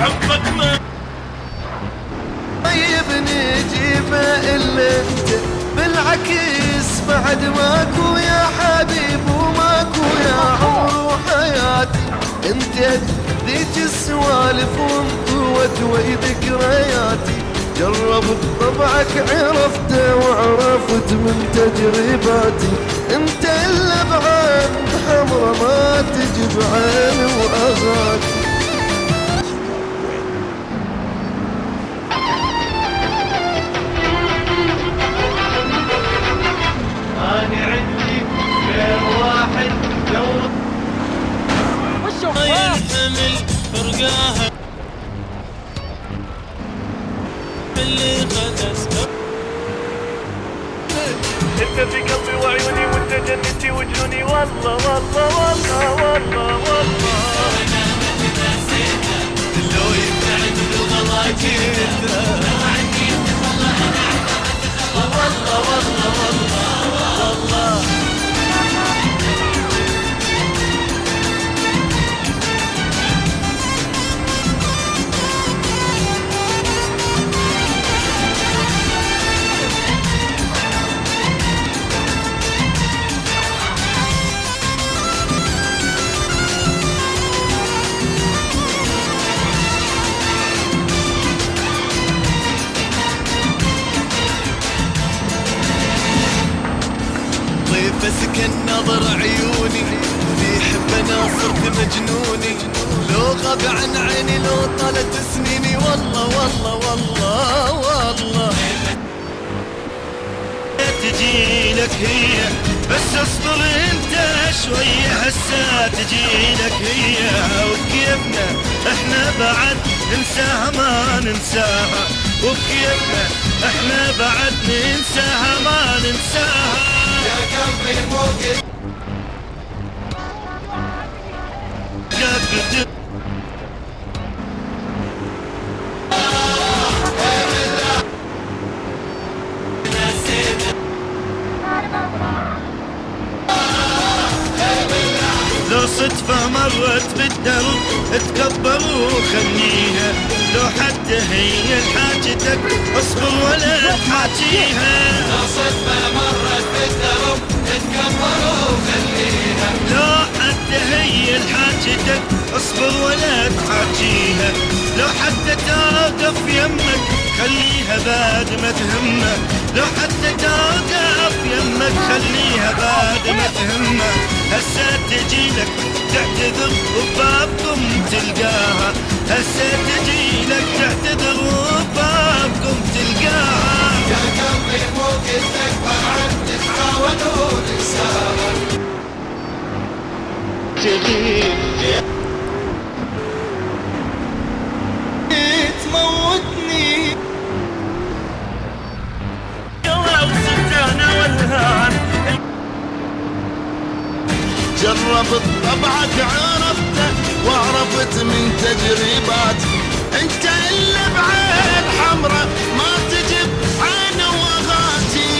حبك ما طيب نجيبه الا انت، بالعكس بعد ماكو يا حبيب وماكو يا عمر وحياتي. انت ذيك السوالف وانطوت وي ذكرياتي، جربت طبعك عرفته وعرفت من تجرباتي. انت الا بعين حمرا ما تجي بعين واغاتي. أنا عندي غير واحد لو ما يحتمل فرقاها اللي غدست. انت في قلبي وعيوني وانت جنتي وجنوني، والله والله والله والله والله لو يبتعد بالغلا جيته والله والله والله والله. فسكن نظر عيوني، اللي يحب انا صرت مجنوني، لو غاب عن عيني لو طالت سنيني، والله والله والله والله. تجي لك هي بس اصبر انت شوية، هسه تجي لك هي وكيفنا احنا بعد ننساها ما ننساها، وكيفنا احنا بعد ننساها ما ننساها. يا قلبي موقف لو صدفة مرت بالدرب تكبر وخليها، لو حتى هي حاجتك اصبر ولا تحاجيها. لو صدفة مرت بالدرب تكبر وخليها، لو حتى هي حاجتك اصبر ولا تحاجيها، لو حتى توقف يمك خليها بعد ما تهمك، لو حتى توقف يمك خليها بعد ما تهمك. هسه تجيلك تعتذر وبابكم تلقاها، هسه تجيلك تعتذر وبابكم تلقاها. يا قلبي موقف تكبر عن تتعاون وننساها. تموتني يلا وصرت انا والهان، جربت طبعك عرفته وعرفت من تجرباتي. انت الا بعين حمرا ما تجب عين واغاتي.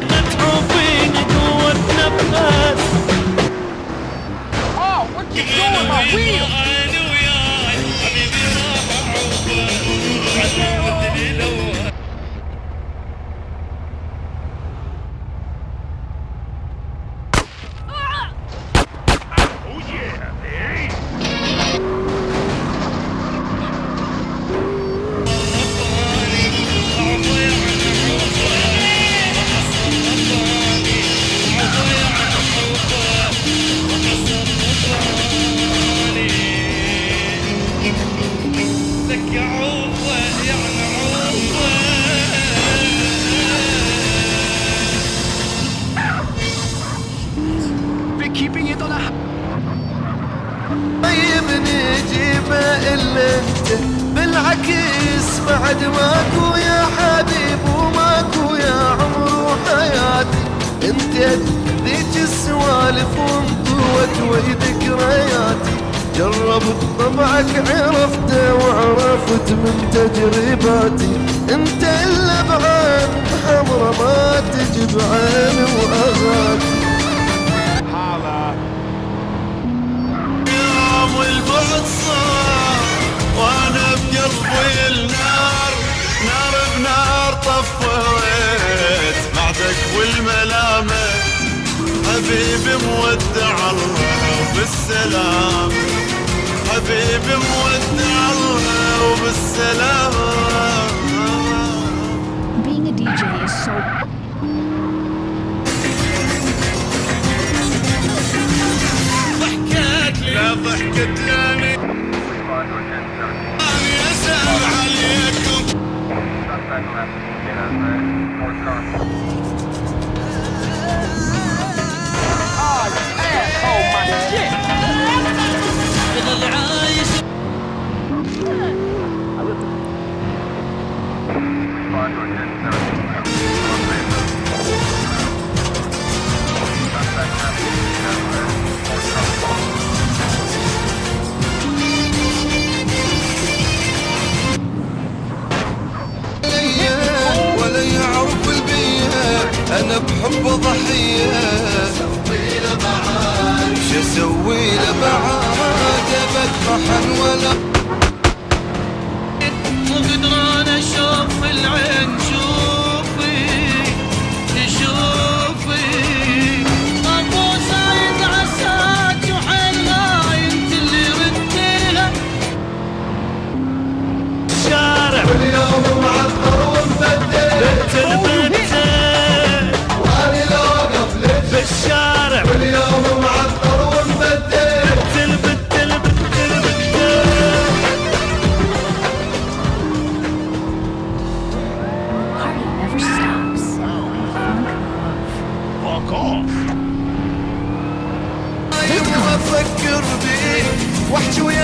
تحوفين قوة نفس. Oh, what you doing, my wheel? انا وياي حبيبي راح اعوفك. طيب نجيبه الا انت، بالعكس بعد ماكو يا حبيب وماكو يا عمر وحياتي. انت ذيك السوالف وانطوت وي ذكرياتي، جربت طبعك عرفته وعرفت من تجرباتي. انت الا بعين حمرا ما تجي بعين واغاتي. يوم الفرق بعد صار وانا بقلبي النار نار بنار طفيت بعدك والملامة حبيبي مودع الله وبالسلام حبيبي مودع الله وبالسلام. Being a DJ is so لا ضحكت لاني أنا أسأل عليكم Oh my shit! ولا يعرف البيه انا بحب ضحيه شو اسوي له بعد بذبحن ولا مو قدران اشوف العين شوفي تشوفي ابو زايد عساك وحلا انت اللي رديها الشارع اليوم معطر ومبدل واني لو اقف لك بالشارع اليوم معطر ومبدل party never stops. Fuck off. يبغى افكر بيك واحكي ويا